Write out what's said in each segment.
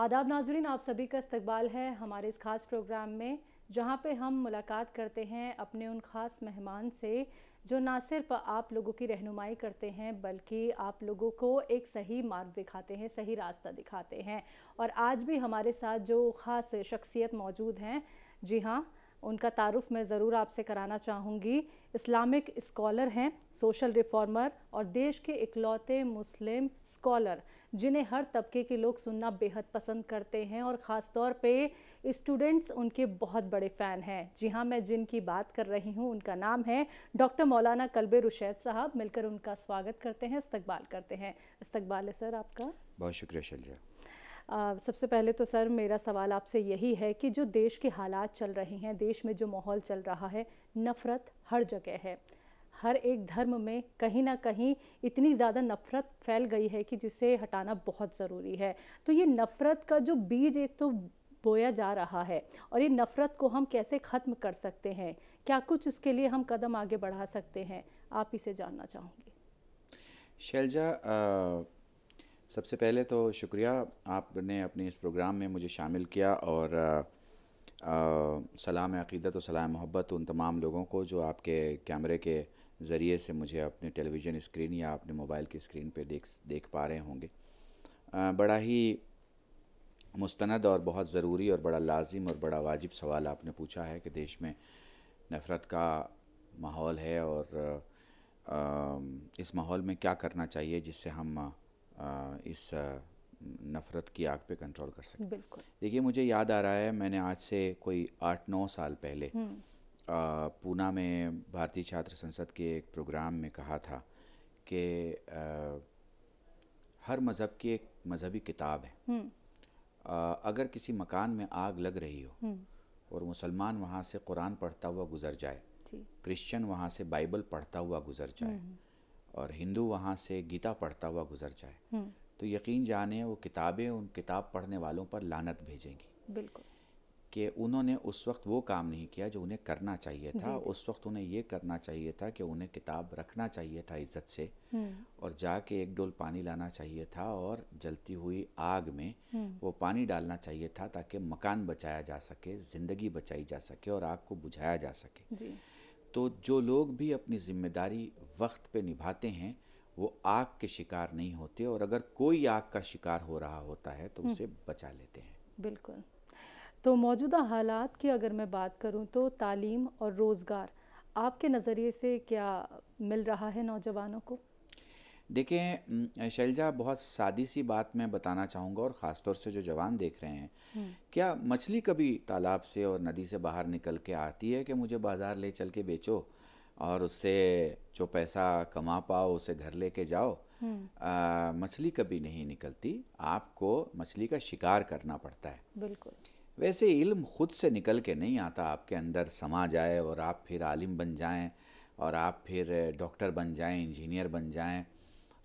आदाब नाज़रीन, आप सभी का इस्तकबाल है हमारे इस खास प्रोग्राम में, जहां पे हम मुलाकात करते हैं अपने उन ख़ास मेहमान से जो ना सिर्फ आप लोगों की रहनुमाई करते हैं बल्कि आप लोगों को एक सही मार्ग दिखाते हैं, सही रास्ता दिखाते हैं। और आज भी हमारे साथ जो ख़ास शख्सियत मौजूद हैं, जी हाँ, उनका तारुफ मैं ज़रूर आपसे कराना चाहूँगी। इस्लामिक स्कॉलर हैं, सोशल रिफॉर्मर और देश के इकलौते मुस्लिम स्कॉलर जिन्हें हर तबके के लोग सुनना बेहद पसंद करते हैं और ख़ास तौर पे स्टूडेंट्स उनके बहुत बड़े फ़ैन हैं। जी हाँ, मैं जिनकी बात कर रही हूँ उनका नाम है डॉक्टर मौलाना कल्बे रुशैद साहब। मिलकर उनका स्वागत करते हैं, इस्तकबाल करते हैं। इस्तकबाल है सर आपका। बहुत शुक्रिया शैलजा। सबसे पहले तो सर मेरा सवाल आपसे यही है कि जो देश के हालात चल रहे हैं, देश में जो माहौल चल रहा है, नफ़रत हर जगह है। हर एक धर्म में कहीं ना कहीं इतनी ज़्यादा नफ़रत फैल गई है कि जिसे हटाना बहुत ज़रूरी है। तो ये नफ़रत का जो बीज एक तो बोया जा रहा है और ये नफ़रत को हम कैसे ख़त्म कर सकते हैं, क्या कुछ उसके लिए हम कदम आगे बढ़ा सकते हैं, आप इसे जानना चाहूँगी। शैलजा, सबसे पहले तो शुक्रिया, आपने अपने इस प्रोग्राम में मुझे शामिल किया और सलाम अक़ीदत और सलाम मोहब्बत उन तमाम लोगों को जो आपके कैमरे के ज़रिए से मुझे अपने टेलीविज़न स्क्रीन या अपने मोबाइल की स्क्रीन पे देख पा रहे होंगे। बड़ा ही मुस्तनद और बहुत ज़रूरी और बड़ा लाजिम और बड़ा वाजिब सवाल आपने पूछा है कि देश में नफ़रत का माहौल है और इस माहौल में क्या करना चाहिए जिससे हम इस नफ़रत की आग पे कंट्रोल कर सकें। बिल्कुल। देखिए, मुझे याद आ रहा है, मैंने आज से कोई 8-9 साल पहले पूना में भारतीय छात्र संसद के एक प्रोग्राम में कहा था कि हर मज़हब की एक मज़हबी किताब है। अगर किसी मकान में आग लग रही हो और मुसलमान वहाँ से कुरान पढ़ता हुआ गुज़र जाए, क्रिश्चियन वहाँ से बाइबल पढ़ता हुआ गुज़र जाए और हिंदू वहाँ से गीता पढ़ता हुआ गुज़र जाए, तो यकीन जाने वो किताबें उन किताब पढ़ने वालों पर लानत भेजेंगी। बिल्कुल। कि उन्होंने उस वक्त वो काम नहीं किया जो उन्हें करना चाहिए था। जी, जी। उस वक्त उन्हें ये करना चाहिए था कि उन्हें किताब रखना चाहिए था इज़्ज़त से और जाके एक डोल पानी लाना चाहिए था और जलती हुई आग में वो पानी डालना चाहिए था ताकि मकान बचाया जा सके, ज़िंदगी बचाई जा सके और आग को बुझाया जा सके। जी। तो जो लोग भी अपनी ज़िम्मेदारी वक्त पे निभाते हैं वो आग के शिकार नहीं होते और अगर कोई आग का शिकार हो रहा होता है तो उसे बचा लेते हैं। बिल्कुल। तो मौजूदा हालात की अगर मैं बात करूं तो तालीम और रोज़गार आपके नज़रिए से क्या मिल रहा है नौजवानों को? देखें शैलजा, बहुत सादी सी बात मैं बताना चाहूँगा और ख़ास तौर से जो जवान देख रहे हैं, क्या मछली कभी तालाब से और नदी से बाहर निकल के आती है कि मुझे बाज़ार ले चल के बेचो और उससे जो पैसा कमा पाओ उसे घर लेके जाओ? मछली कभी नहीं निकलती, आपको मछली का शिकार करना पड़ता है। बिल्कुल। वैसे इल्म खुद से निकल के नहीं आता, आपके अंदर समा जाए और आप फिर आलिम बन जाएं और आप फिर डॉक्टर बन जाएं, इंजीनियर बन जाएं,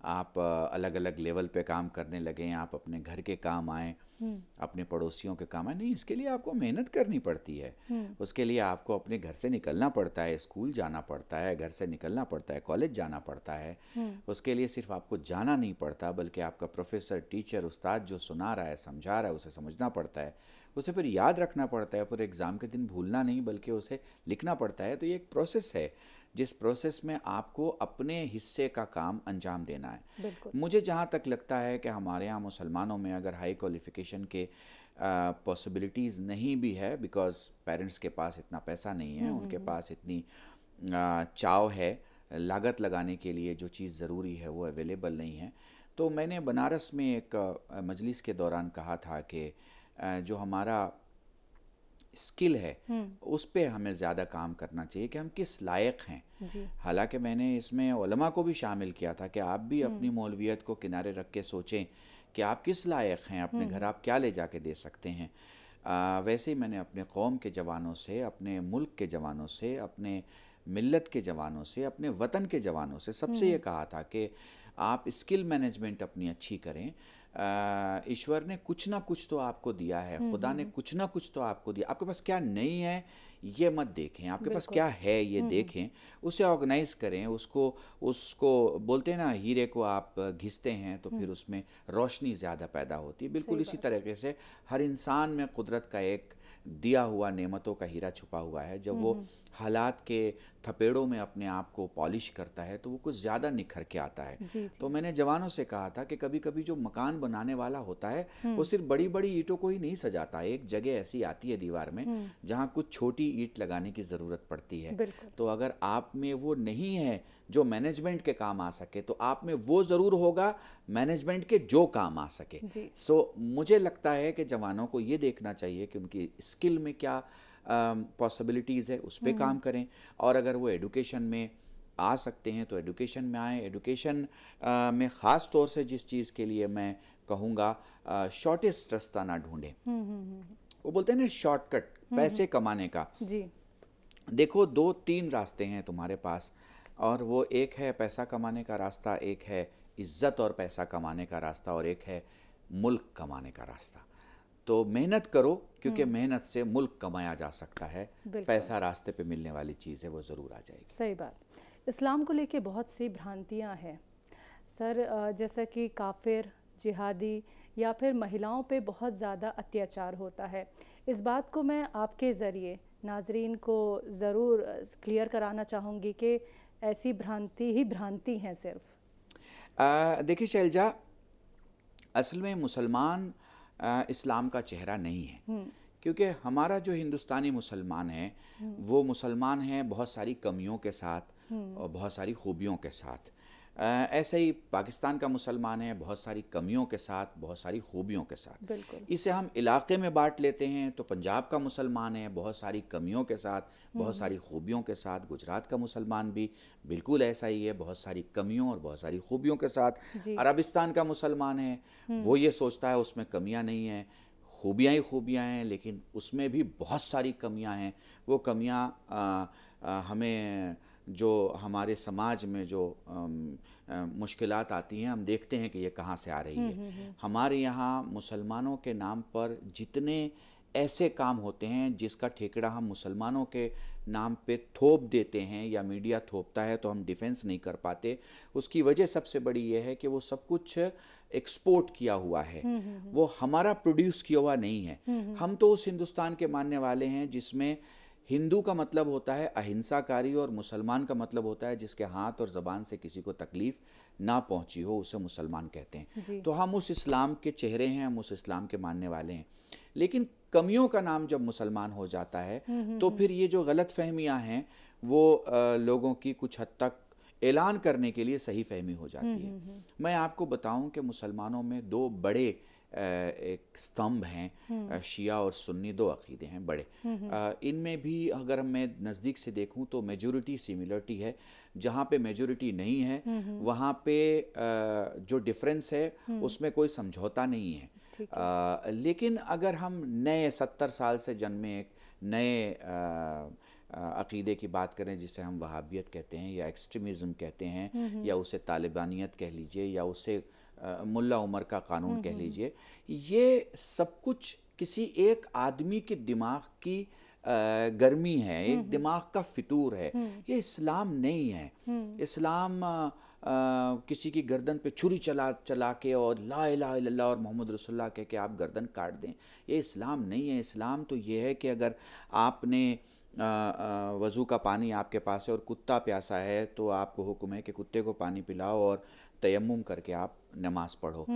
आप अलग अलग लेवल पे काम करने लगें, आप अपने घर के काम आएँ, अपने पड़ोसियों के काम आएँ। नहीं, इसके लिए आपको मेहनत करनी पड़ती है। उसके लिए आपको अपने घर से निकलना पड़ता है, स्कूल जाना पड़ता है, घर से निकलना पड़ता है, कॉलेज जाना पड़ता है। उसके लिए सिर्फ आपको जाना नहीं पड़ता बल्कि आपका प्रोफेसर, टीचर, उस्ताद जो सुना रहा है, समझा रहा है, उसे समझना पड़ता है, उसे फिर याद रखना पड़ता है, फिर एग्ज़ाम के दिन भूलना नहीं बल्कि उसे लिखना पड़ता है। तो ये एक प्रोसेस है जिस प्रोसेस में आपको अपने हिस्से का काम अंजाम देना है। मुझे जहाँ तक लगता है कि हमारे यहाँ मुसलमानों में अगर हाई क्वालिफ़िकेशन के पॉसिबिलिटीज़ नहीं भी है, बिकॉज़ पेरेंट्स के पास इतना पैसा नहीं है, उनके पास इतनी चाव है, लागत लगाने के लिए जो चीज़ ज़रूरी है वो अवेलेबल नहीं है। तो मैंने बनारस में एक मजलिस के दौरान कहा था कि जो हमारा स्किल है उस पे हमें ज़्यादा काम करना चाहिए कि हम किस लायक हैं। हालांकि मैंने इसमें उलमा को भी शामिल किया था कि आप भी अपनी मौलवियत को किनारे रख के सोचें कि आप किस लायक हैं, अपने घर आप क्या ले जाके दे सकते हैं। वैसे ही मैंने अपने कौम के जवानों से, अपने मुल्क के जवानों से, अपने मिल्लत के जवानों से, अपने वतन के जवानों से सबसे ये कहा था कि आप स्किल मैनेजमेंट अपनी अच्छी करें। ईश्वर ने कुछ ना कुछ तो आपको दिया है, खुदा ने कुछ ना कुछ तो आपको दिया। आपके पास क्या नहीं है ये मत देखें, आपके पास बिल्कुल। क्या है ये देखें, उसे ऑर्गेनाइज करें, उसको उसको बोलते हैं ना, हीरे को आप घिसते हैं तो फिर उसमें रोशनी ज़्यादा पैदा होती है। बिल्कुल सही इसी बात। तरीके से हर इंसान में कुदरत का एक दिया हुआ नेमतों का हीरा छुपा हुआ है। जब वो हालात के थपेड़ों में अपने आप को पॉलिश करता है तो वो कुछ ज़्यादा निखर के आता है। जी, तो जी। मैंने जवानों से कहा था कि कभी कभी जो मकान बनाने वाला होता है वो सिर्फ बड़ी बड़ी ईंटों को ही नहीं सजाता। एक जगह ऐसी आती है दीवार में जहाँ कुछ छोटी ईंट लगाने की ज़रूरत पड़ती है। बिल्कुल। तो अगर आप में वो नहीं है जो मैनेजमेंट के काम आ सके, तो आप में वो ज़रूर होगा मैनेजमेंट के जो काम आ सके। जी। सो मुझे लगता है कि जवानों को ये देखना चाहिए कि उनकी स्किल में क्या पॉसिबिलिटीज़ है, उस पर काम करें। और अगर वो एडुकेशन में आ सकते हैं तो एडुकेशन में आएँ। एडुकेशन में ख़ास तौर से जिस चीज़ के लिए मैं कहूँगा, शॉर्टेस्ट रास्ता ना ढूंढें। वो बोलते हैं ना शॉर्टकट पैसे कमाने का। जी। देखो 2-3 रास्ते हैं तुम्हारे पास, और वो एक है पैसा कमाने का रास्ता, एक है इज्जत और पैसा कमाने का रास्ता, और एक है मुल्क कमाने का रास्ता। तो मेहनत करो, क्योंकि मेहनत से मुल्क कमाया जा सकता है। बिल्कुल। पैसा रास्ते पे मिलने वाली चीज़ है, वो ज़रूर आ जाएगी। सही बात। इस्लाम को लेके बहुत सी भ्रांतियां हैं सर, जैसा कि काफिर, जिहादी या फिर महिलाओं पे बहुत ज़्यादा अत्याचार होता है। इस बात को मैं आपके ज़रिए नाजरीन को ज़रूर क्लियर कराना चाहूँगी कि ऐसी भ्रांति ही भ्रांति हैं सिर्फ। देखिए शैलजा, असल में मुसलमान इस्लाम का चेहरा नहीं है। क्योंकि हमारा जो हिंदुस्तानी मुसलमान है वो मुसलमान है बहुत सारी कमियों के साथ और बहुत सारी खूबियों के साथ। ऐसे ही पाकिस्तान का मुसलमान है बहुत सारी कमियों के साथ, बहुत सारी खूबियों के साथ। बिल्कुल। इसे हम इलाके में बांट लेते हैं तो पंजाब का मुसलमान है बहुत सारी कमियों के साथ, बहुत सारी खूबियों के साथ। गुजरात का मुसलमान भी बिल्कुल ऐसा ही है, बहुत सारी कमियों और बहुत सारी खूबियों के साथ। जी। अरबिस्तान का मुसलमान है वो ये सोचता है उसमें कमियां नहीं हैं, खूबियाँ ही खूबियाँ हैं, लेकिन उसमें भी बहुत सारी कमियां हैं। वो कमियां हमें जो हमारे समाज में जो मुश्किलात आती हैं, हम देखते हैं कि ये कहाँ से आ रही है। हमारे यहाँ मुसलमानों के नाम पर जितने ऐसे काम होते हैं जिसका ठेकड़ा हम मुसलमानों के नाम पे थोप देते हैं या मीडिया थोपता है तो हम डिफेंस नहीं कर पाते। उसकी वजह सबसे बड़ी ये है कि वो सब कुछ एक्सपोर्ट किया हुआ है, वो हमारा प्रोड्यूस किया हुआ नहीं है। हम तो उस हिंदुस्तान के मानने वाले हैं जिसमें हिंदू का मतलब होता है अहिंसाकारी और मुसलमान का मतलब होता है जिसके हाथ और ज़बान से किसी को तकलीफ़ ना पहुंची हो, उसे मुसलमान कहते हैं। तो हम उस इस्लाम के चेहरे हैं, हम उस इस्लाम के मानने वाले हैं। लेकिन कमियों का नाम जब मुसलमान हो जाता है तो फिर ये जो गलत फहमियाँ हैं वो लोगों की कुछ हद तक ऐलान करने के लिए सही फहमी हो जाती है। मैं आपको बताऊं कि मुसलमानों में दो बड़े एक स्तंभ हैं, शिया और सुन्नी, दो अकीदे हैं बड़े। इनमें भी अगर मैं नज़दीक से देखूं तो मेजॉरिटी सिमिलरिटी है। जहाँ पे मेजॉरिटी नहीं है वहाँ पे जो डिफरेंस है उसमें कोई समझौता नहीं है। लेकिन अगर हम नए 70 साल से जन्मे एक नए अक़ीदे की बात करें जिसे हम वहाबियत कहते हैं या एक्सट्रीमिज़म कहते हैं या उसे तालिबानियत कह लीजिए या उसे मुल्ला उमर का कानून कह लीजिए, ये सब कुछ किसी एक आदमी के दिमाग की गर्मी है, एक दिमाग का फितूर है। ये इस्लाम नहीं है। इस्लाम किसी की गर्दन पे छुरी चला के और ला इलाहा इल्लल्लाह और मोहम्मद रसूलुल्लाह कह के आप गर्दन काट दें, ये इस्लाम नहीं है। इस्लाम तो ये है कि अगर आपने वज़ू का पानी आपके पास है और कुत्ता प्यासा है तो आपको हुक्म है कि कुत्ते को पानी पिलाओ और तयम्मुम करके आप नमाज पढ़ो।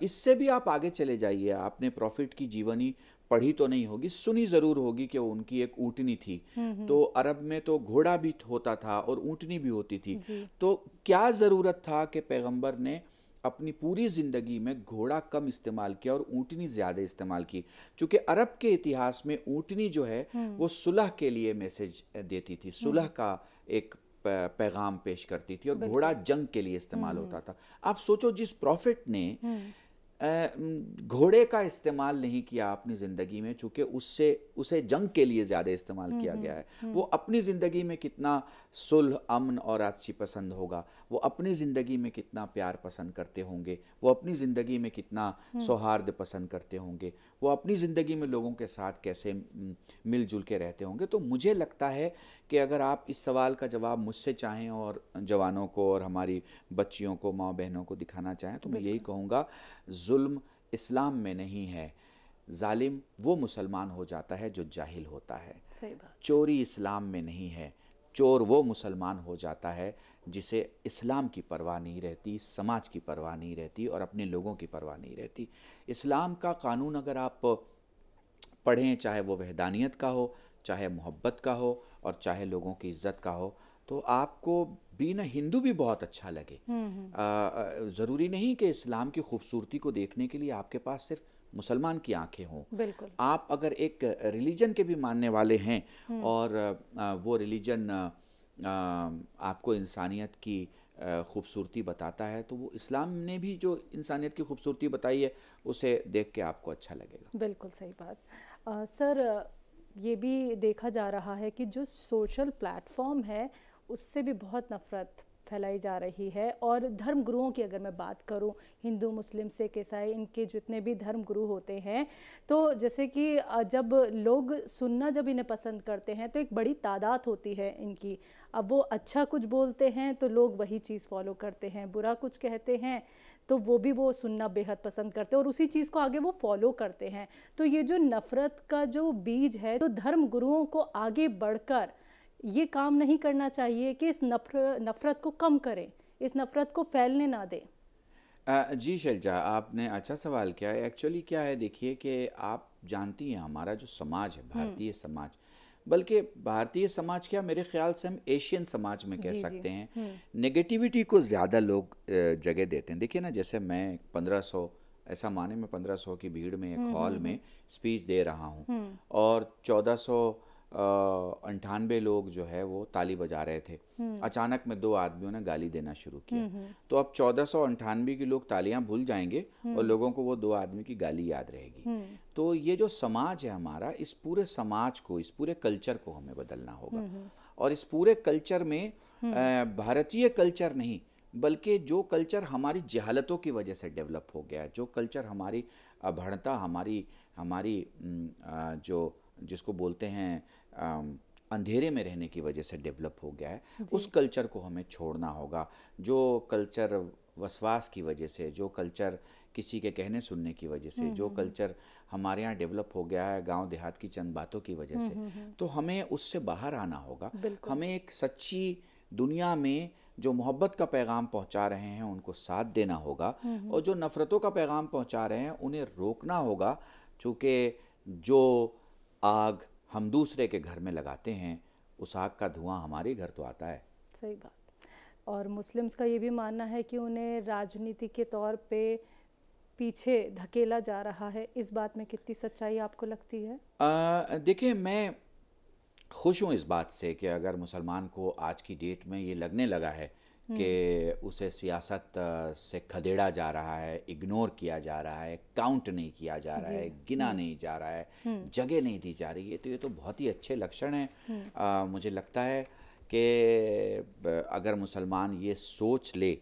इससे भी आप आगे चले जाइए, आपने प्रॉफिट की जीवनी पढ़ी तो नहीं होगी, सुनी ज़रूर होगी कि उनकी एक ऊँटनी थी। तो अरब में तो घोड़ा भी होता था और ऊँटनी भी होती थी। तो क्या ज़रूरत था कि पैगंबर ने अपनी पूरी ज़िंदगी में घोड़ा कम इस्तेमाल किया और ऊँटनी ज़्यादा इस्तेमाल की? चूँकि अरब के इतिहास में ऊँटनी जो है वो सुलह के लिए मैसेज देती थी, सुलह का एक पैगाम पेश करती थी, और घोड़ा जंग के लिए इस्तेमाल होता था। आप सोचो जिस प्रॉफिट ने घोड़े का इस्तेमाल नहीं किया अपनी ज़िंदगी में, चूँकि उससे उसे जंग के लिए ज़्यादा इस्तेमाल किया गया है। वो अपनी ज़िंदगी में कितना सुलह, अमन और आतशी पसंद होगा, वो अपनी ज़िंदगी में कितना प्यार पसंद करते होंगे, वो अपनी ज़िंदगी में कितना सौहार्द पसंद करते होंगे, वो अपनी ज़िंदगी में लोगों के साथ कैसे मिलजुल के रहते होंगे। तो मुझे लगता है कि अगर आप इस सवाल का जवाब मुझसे चाहें और जवानों को और हमारी बच्चियों को, माँ बहनों को दिखाना चाहें, तो मैं यही कहूँगा, जुल्म इस्लाम में नहीं है। जालिम वो मुसलमान हो जाता है जो जाहिल होता है। सही बात। चोरी इस्लाम में नहीं है। चोर वो मुसलमान हो जाता है जिसे इस्लाम की परवाह नहीं रहती, समाज की परवाह नहीं रहती और अपने लोगों की परवाह नहीं रहती। इस्लाम का कानून अगर आप पढ़ें, चाहे वो वहदानियत का हो, चाहे मोहब्बत का हो और चाहे लोगों की इज्जत का हो, तो आपको बीना हिंदू भी बहुत अच्छा लगे। ज़रूरी नहीं कि इस्लाम की खूबसूरती को देखने के लिए आपके पास सिर्फ मुसलमान की आंखें हों। बिल्कुल। आप अगर एक रिलीजन के भी मानने वाले हैं और वो रिलीजन आपको इंसानियत की खूबसूरती बताता है, तो वो इस्लाम ने भी जो इंसानियत की खूबसूरती बताई है उसे देख के आपको अच्छा लगेगा। बिल्कुल सही बात। सर, ये भी देखा जा रहा है कि जो सोशल प्लेटफॉर्म है उससे भी बहुत नफ़रत फैलाई जा रही है। और धर्म गुरुओं की अगर मैं बात करूं, हिंदू, मुस्लिम, सिख, ईसाई, इनके जितने भी धर्म गुरु होते हैं, तो जैसे कि जब लोग सुनना जब इन्हें पसंद करते हैं तो एक बड़ी तादाद होती है इनकी। अब वो अच्छा कुछ बोलते हैं तो लोग वही चीज़ फॉलो करते हैं, बुरा कुछ कहते हैं तो वो भी वो सुनना बेहद पसंद करते हैं और उसी चीज़ को आगे वो फॉलो करते हैं। तो ये जो नफ़रत का जो बीज है, तो धर्म गुरुओं को आगे बढ़कर ये काम नहीं करना चाहिए कि इस नफ़रत को कम करें, इस नफ़रत को फैलने ना दें? जी शैलजा, आपने अच्छा सवाल किया है। एक्चुअली क्या है, देखिए कि आप जानती हैं हमारा जो समाज है, भारतीय समाज, बल्कि भारतीय समाज क्या, मेरे ख्याल से हम एशियन समाज में कह सकते हैं, नेगेटिविटी को ज़्यादा लोग जगह देते हैं। देखिए ना, जैसे मैं 1500, ऐसा माने मैं 1500 की भीड़ में एक हॉल में स्पीच दे रहा हूँ और 1498 लोग जो है वो ताली बजा रहे थे। अचानक में 2 आदमियों ने गाली देना शुरू किया, तो अब 1498 के लोग तालियां भूल जाएंगे और लोगों को वो 2 आदमी की गाली याद रहेगी। तो ये जो समाज है हमारा, इस पूरे समाज को, इस पूरे कल्चर को हमें बदलना होगा। और इस पूरे कल्चर में भारतीय कल्चर नहीं, बल्कि जो कल्चर हमारी जहालतों की वजह से डेवलप हो गया है, जो कल्चर हमारी अभणता, हमारी जो जिसको बोलते हैं अंधेरे में रहने की वजह से डेवलप हो गया है, उस कल्चर को हमें छोड़ना होगा। जो कल्चर वसवास की वजह से, जो कल्चर किसी के कहने सुनने की वजह से, जो कल्चर हमारे यहाँ डेवलप हो गया है गांव देहात की चंद बातों की वजह से, तो हमें उससे बाहर आना होगा। हमें एक सच्ची दुनिया में जो मोहब्बत का पैगाम पहुंचा रहे हैं उनको साथ देना होगा और जो नफ़रतों का पैगाम पहुंचा रहे हैं उन्हें रोकना होगा, चूँकि जो आग हम दूसरे के घर में लगाते हैं, उस आग का धुआं हमारे घर तो आता है। सही बात। और मुस्लिम्स का ये भी मानना है कि उन्हें राजनीति के तौर पे पीछे धकेला जा रहा है। इस बात में कितनी सच्चाई आपको लगती है? देखिए, मैं खुश हूँ इस बात से कि अगर मुसलमान को आज की डेट में ये लगने लगा है कि उसे सियासत से खदेड़ा जा रहा है, इग्नोर किया जा रहा है, काउंट नहीं किया जा रहा है, गिना नहीं जा रहा है, जगह नहीं दी जा रही है, तो ये तो बहुत ही अच्छे लक्षण हैं। मुझे लगता है कि अगर मुसलमान ये सोच ले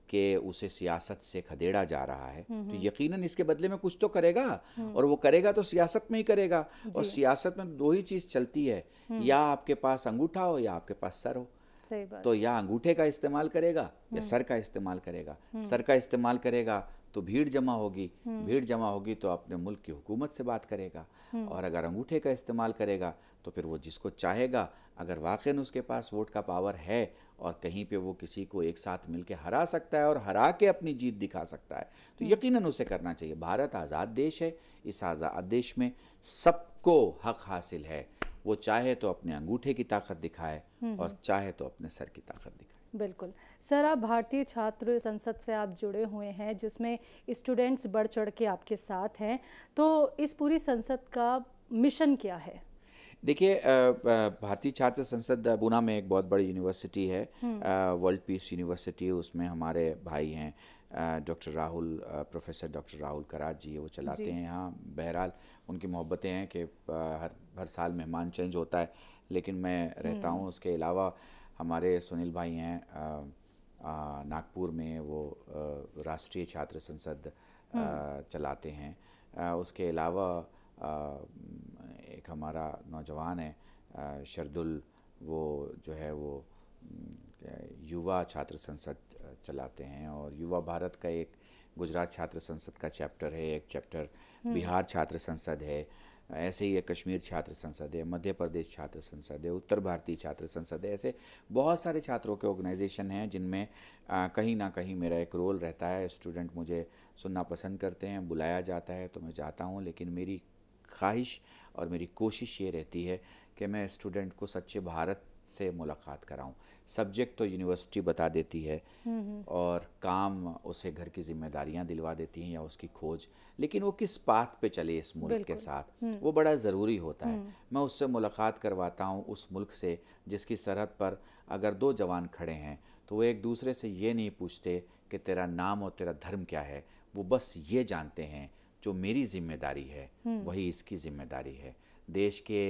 कि उसे सियासत से खदेड़ा जा रहा है, तो यकीनन इसके बदले में कुछ तो करेगा, और वो करेगा तो सियासत में ही करेगा। और सियासत में 2 ही चीज़ चलती है, या आपके पास अंगूठा हो या आपके पास सर हो। सही बात। तो या अंगूठे का इस्तेमाल करेगा या सर का इस्तेमाल करेगा। सर का इस्तेमाल करेगा तो भीड़ जमा होगी, भीड़ जमा होगी तो अपने मुल्क की हुकूमत से बात करेगा, और अगर अंगूठे का इस्तेमाल करेगा तो फिर वो जिसको चाहेगा, अगर वाकई उसके पास वोट का पावर है और कहीं पे वो किसी को एक साथ मिलके हरा सकता है और हरा के अपनी जीत दिखा सकता है, तो यकीनन उसे करना चाहिए। भारत आज़ाद देश है, इस आज़ाद देश में सबको हक हासिल है। वो चाहे तो अपने अंगूठे की ताकत दिखाए और चाहे तो अपने सर की ताकत दिखाए। बिल्कुल। सर, आप भारतीय छात्र संसद से आप जुड़े हुए हैं, जिसमें स्टूडेंट्स बढ़ चढ़ के आपके साथ हैं, तो इस पूरी संसद का मिशन क्या है? देखिए, भारतीय छात्र संसद पूना में एक बहुत बड़ी यूनिवर्सिटी है, वर्ल्ड पीस यूनिवर्सिटी। उसमें हमारे भाई हैं doctor Rahul professor doctor Rahul कराज जी वो चलाते जी। हैं यहाँ। बहरहाल उनकी मोहब्बतें हैं कि हर हर साल मेहमान चेंज होता है, लेकिन मैं रहता हूँ। उसके अलावा हमारे सुनील भाई हैं नागपुर में, वो राष्ट्रीय छात्र संसद चलाते हैं। उसके अलावा एक हमारा नौजवान है शरदुल, वो जो है वो युवा छात्र संसद चलाते हैं। और युवा भारत का एक गुजरात छात्र संसद का चैप्टर है, एक चैप्टर बिहार छात्र संसद है, ऐसे ही एक कश्मीर छात्र संसद है, मध्य प्रदेश छात्र संसद है, उत्तर भारतीय छात्र संसद है। ऐसे बहुत सारे छात्रों के ऑर्गेनाइजेशन हैं जिनमें कहीं ना कहीं मेरा एक रोल रहता है। स्टूडेंट मुझे सुनना पसंद करते हैं, बुलाया जाता है तो मैं जाता हूँ, लेकिन मेरी ख्वाहिश और मेरी कोशिश ये रहती है कि मैं स्टूडेंट को सच्चे भारत से मुलाकात कराऊं। सब्जेक्ट तो यूनिवर्सिटी बता देती है और काम उसे घर की जिम्मेदारियां दिलवा देती हैं या उसकी खोज, लेकिन वो किस पाथ पे चले इस मुल्क के साथ वो बड़ा ज़रूरी होता है। मैं उससे मुलाकात करवाता हूँ उस मुल्क से जिसकी सरहद पर अगर दो जवान खड़े हैं तो वो एक दूसरे से ये नहीं पूछते कि तेरा नाम और तेरा धर्म क्या है, वो बस ये जानते हैं जो मेरी जिम्मेदारी है वही इसकी जिम्मेदारी है। देश के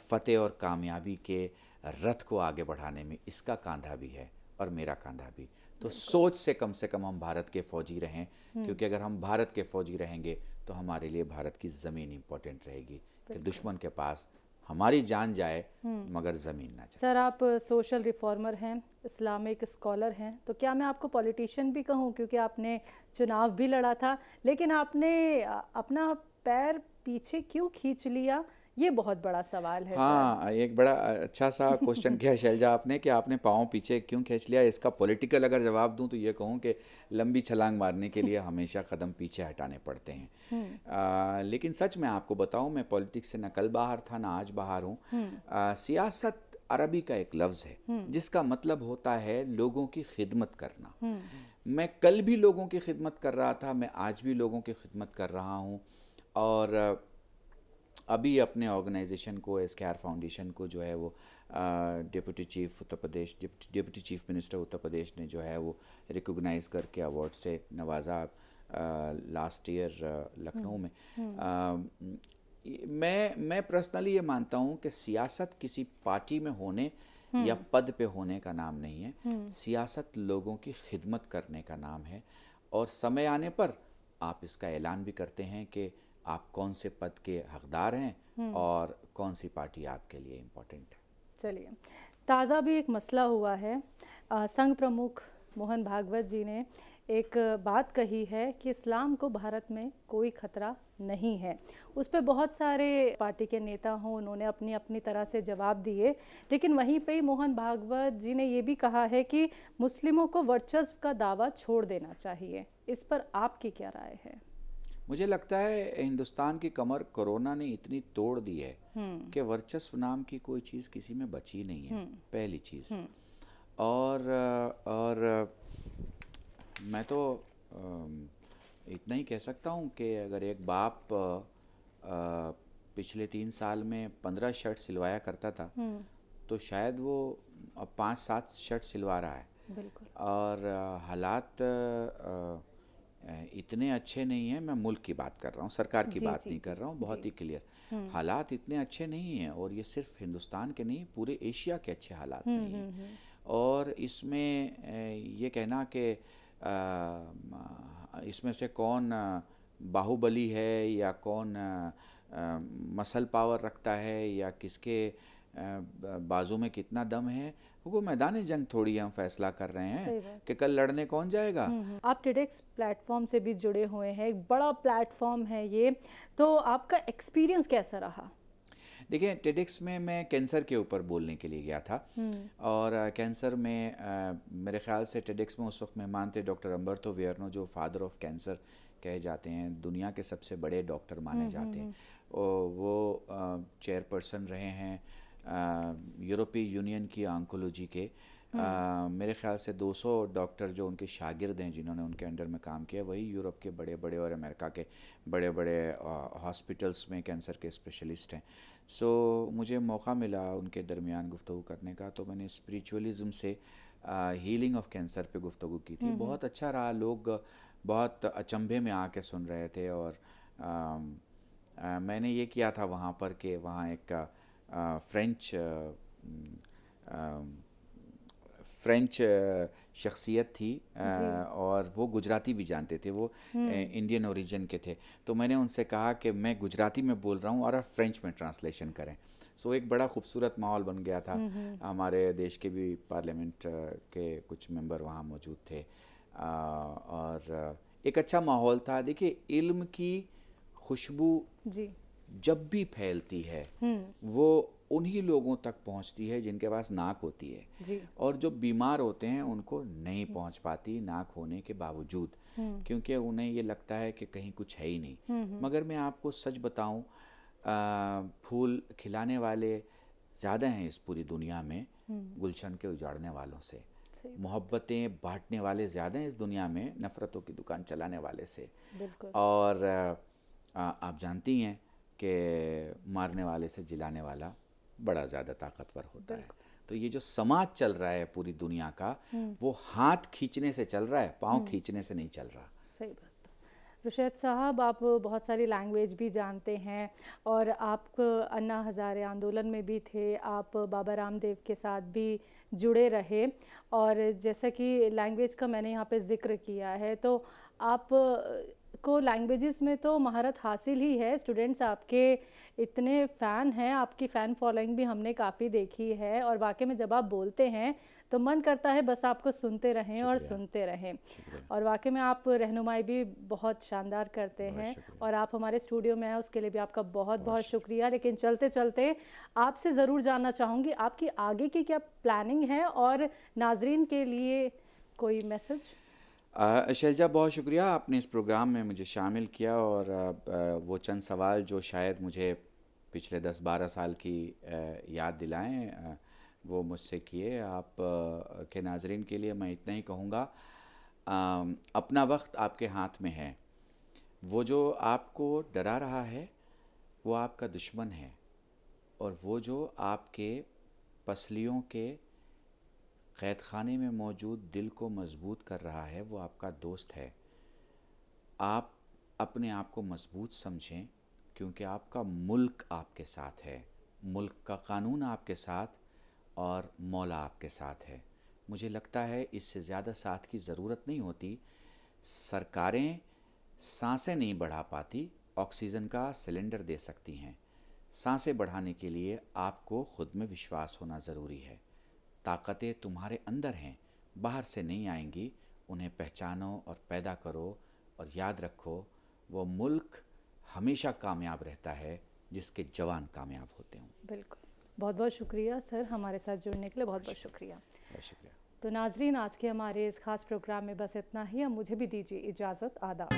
फतेह और कामयाबी के रथ को आगे बढ़ाने में इसका कंधा भी है और मेरा कंधा भी। तो सोच से कम हम भारत के फौजी रहें, क्योंकि अगर हम भारत के फौजी रहेंगे तो हमारे लिए भारत की ज़मीन इम्पोर्टेंट रहेगी। कि दुश्मन के पास हमारी जान जाए मगर ज़मीन ना जाए। सर, आप सोशल रिफॉर्मर हैं, इस्लामिक स्कॉलर हैं, तो क्या मैं आपको पॉलिटिशियन भी कहूं, क्योंकि आपने चुनाव भी लड़ा था, लेकिन आपने अपना पैर पीछे क्यों खींच लिया, ये बहुत बड़ा सवाल है। हाँ, एक बड़ा अच्छा सा क्वेश्चन किया शैलजा आपने कि आपने पाँव पीछे क्यों खींच लिया। इसका पॉलिटिकल अगर जवाब दूं तो ये कहूँ कि लंबी छलांग मारने के लिए हमेशा कदम पीछे हटाने पड़ते हैं। लेकिन सच में आपको बताऊं, मैं पॉलिटिक्स से न कल बाहर था ना आज बाहर हूँ। सियासत अरबी का एक लफ्ज़ है जिसका मतलब होता है लोगों की खिदमत करना। मैं कल भी लोगों की खिदमत कर रहा था, मैं आज भी लोगों की खिदमत कर रहा हूँ। और अभी अपने ऑर्गेनाइजेशन को, एसकेआर फाउंडेशन को जो है वो deputy chief Uttar Pradesh, deputy chief minister Uttar Pradesh ने जो है वो रिकॉग्नाइज़ करके अवार्ड से नवाजा लास्ट ईयर लखनऊ में। मैं पर्सनली ये मानता हूँ कि सियासत किसी पार्टी में होने या पद पे होने का नाम नहीं है। सियासत लोगों की खिदमत करने का नाम है, और समय आने पर आप इसका ऐलान भी करते हैं कि आप कौन से पद के हकदार हैं और कौन सी पार्टी आपके लिए इम्पोर्टेंट है। चलिए, ताज़ा भी एक मसला हुआ है। संघ प्रमुख मोहन भागवत जी ने एक बात कही है कि इस्लाम को भारत में कोई खतरा नहीं है। उस पर बहुत सारे पार्टी के नेता हों, उन्होंने अपनी अपनी तरह से जवाब दिए, लेकिन वहीं पे ही मोहन भागवत जी ने ये भी कहा है कि मुस्लिमों को वर्चस्व का दावा छोड़ देना चाहिए। इस पर आपकी क्या राय है? मुझे लगता है हिंदुस्तान की कमर कोरोना ने इतनी तोड़ दी है कि वर्चस्व नाम की कोई चीज़ किसी में बची नहीं है, पहली चीज़। और मैं तो इतना ही कह सकता हूँ कि अगर एक बाप पिछले 3 साल में 15 शर्ट सिलवाया करता था तो शायद वो अब 5-7 शर्ट सिलवा रहा है। बिल्कुल। और हालात इतने अच्छे नहीं हैं। मैं मुल्क की बात कर रहा हूँ, सरकार की बात नहीं कर रहा हूँ, बहुत ही क्लियर। हालात इतने अच्छे नहीं हैं, और ये सिर्फ हिंदुस्तान के नहीं, पूरे एशिया के अच्छे हालात नहीं हैं। और इसमें ये कहना कि इसमें से कौन बाहुबली है या कौन मसल पावर रखता है या किसके बाजू में कितना दम है, वो मैदान जंग थोड़ी हम फैसला कर रहे हैं कि कल लड़ने कौन जाएगा। आप टेडेक्स प्लेटफॉर्म से भी जुड़े हुए हैं, एक बड़ा प्लेटफॉर्म है ये, तो आपका एक्सपीरियंस कैसा रहा? देखिए, टेडेक्स में मैं कैंसर के ऊपर बोलने के लिए गया था, और कैंसर में मेरे ख्याल से टेडेक्स में उस वक्त मेहमान थे डॉक्टर अम्बर्तो वियर्नो, जो फादर ऑफ कैंसर कहे जाते हैं, दुनिया के सबसे बड़े डॉक्टर माने जाते हैं। और वो चेयरपर्सन रहे हैं यूरोपीय यूनियन की ऑन्कोलॉजी के। मेरे ख्याल से 200 डॉक्टर जो उनके शागिर्द हैं, जिन्होंने उनके अंडर में काम किया, वही यूरोप के बड़े बड़े और अमेरिका के बड़े बड़े हॉस्पिटल्स में कैंसर के स्पेशलिस्ट हैं। सो मुझे मौका मिला उनके दरमियान गुफ्तगू करने का, तो मैंने स्पिरिचुअलिज़म से हीलिंग ऑफ कैंसर पे गुफ्तगू की थी। बहुत अच्छा रहा, लोग बहुत अचंभे में आके सुन रहे थे। और मैंने ये किया था वहाँ पर कि वहाँ एक फ्रेंच शख्सियत थी और वो गुजराती भी जानते थे, वो इंडियन ओरिजिन के थे। तो मैंने उनसे कहा कि मैं गुजराती में बोल रहा हूँ और आप फ्रेंच में ट्रांसलेशन करें। सो एक बड़ा खूबसूरत माहौल बन गया था। हमारे देश के भी पार्लियामेंट के कुछ मेंबर वहाँ मौजूद थे और एक अच्छा माहौल था। देखिए, इल्म की खुशबू जब भी फैलती है वो उन्हीं लोगों तक पहुंचती है जिनके पास नाक होती है, और जो बीमार होते हैं उनको नहीं पहुंच पाती नाक होने के बावजूद, क्योंकि उन्हें ये लगता है कि कहीं कुछ है ही नहीं। मगर मैं आपको सच बताऊं, फूल खिलाने वाले ज़्यादा हैं इस पूरी दुनिया में गुलशन के उजाड़ने वालों से। मोहब्बतें बांटने वाले ज़्यादा हैं इस दुनिया में नफ़रतों की दुकान चलाने वाले से। और आप जानती हैं कि मारने वाले से जिलाने वाला बड़ा ज़्यादा ताकतवर होता है। तो ये जो समाज चल रहा है पूरी दुनिया का, वो हाथ खींचने से चल रहा है, पाँव खींचने से नहीं चल रहा। सही बात। रुशैद साहब, आप बहुत सारी लैंग्वेज भी जानते हैं और आप अन्ना हज़ारे आंदोलन में भी थे, आप बाबा रामदेव के साथ भी जुड़े रहे, और जैसा कि लैंग्वेज का मैंने यहाँ पे ज़िक्र किया है, तो आप को लैंग्वेजेस में तो महारत हासिल ही है। स्टूडेंट्स आपके इतने फ़ैन हैं, आपकी फ़ैन फॉलोइंग भी हमने काफ़ी देखी है, और वाकई में जब आप बोलते हैं तो मन करता है बस आपको सुनते रहें और सुनते रहें। और वाकई में आप रहनुमाई भी बहुत शानदार करते हैं, और आप हमारे स्टूडियो में आए उसके लिए भी आपका बहुत बहुत शुक्रिया। लेकिन चलते चलते आपसे ज़रूर जानना चाहूँगी आपकी आगे की क्या प्लानिंग है, और नाजरीन के लिए कोई मैसेज? शैलजा, बहुत शुक्रिया, आपने इस प्रोग्राम में मुझे शामिल किया, और वो चंद सवाल जो शायद मुझे पिछले 10-12 साल की याद दिलाएं वो मुझसे किए। आप के नाजरीन के लिए मैं इतना ही कहूँगा, अपना वक्त आपके हाथ में है। वो जो आपको डरा रहा है वो आपका दुश्मन है, और वो जो आपके पसलियों के क़ैद खाने में मौजूद दिल को मजबूत कर रहा है वो आपका दोस्त है। आप अपने आप को मजबूत समझें, क्योंकि आपका मुल्क आपके साथ है, मुल्क का कानून आपके साथ, और मौला आपके साथ है। मुझे लगता है इससे ज़्यादा साथ की ज़रूरत नहीं होती। सरकारें सांसें नहीं बढ़ा पाती, ऑक्सीजन का सिलेंडर दे सकती हैं। सांसें बढ़ाने के लिए आपको खुद में विश्वास होना ज़रूरी है। ताकतें तुम्हारे अंदर हैं, बाहर से नहीं आएंगी। उन्हें पहचानो और पैदा करो, और याद रखो वो मुल्क हमेशा कामयाब रहता है जिसके जवान कामयाब होते हों। बिल्कुल, बहुत बहुत शुक्रिया सर, हमारे साथ जुड़ने के लिए बहुत बहुत शुक्रिया। बहुत शुक्रिया। तो नाजरीन, आज के हमारे इस खास प्रोग्राम में बस इतना ही। अब मुझे भी दीजिए इजाज़त। आदाब।